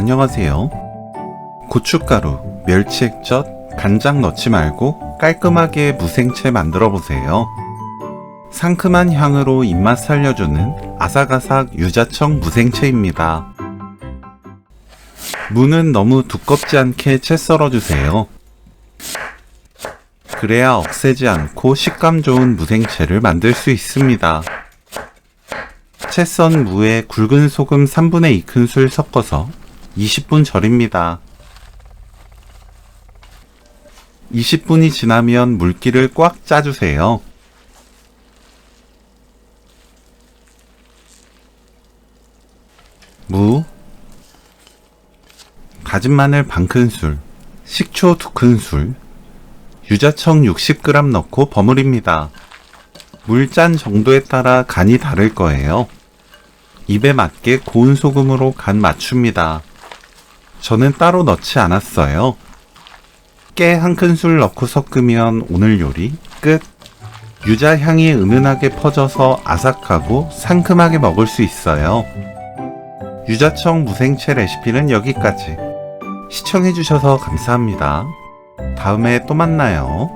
안녕하세요. 고춧가루, 멸치액젓, 간장 넣지 말고 깔끔하게 무생채 만들어 보세요. 상큼한 향으로 입맛 살려주는 아삭아삭 유자청 무생채입니다. 무는 너무 두껍지 않게 채 썰어주세요. 그래야 억세지 않고 식감 좋은 무생채를 만들 수 있습니다. 채 썬 무에 굵은 소금 3분의 2큰술 섞어서 20분 절입니다. 20분이 지나면 물기를 꽉 짜주세요. 무, 다진 마늘 반큰술, 식초 2큰술, 유자청 60g 넣고 버무립니다. 물 짠 정도에 따라 간이 다를 거예요. 입에 맞게 고운 소금으로 간 맞춥니다. 저는 따로 넣지 않았어요. 깨 1큰술 넣고 섞으면 오늘 요리 끝! 유자 향이 은은하게 퍼져서 아삭하고 상큼하게 먹을 수 있어요. 유자청 무생채 레시피는 여기까지. 시청해주셔서 감사합니다. 다음에 또 만나요.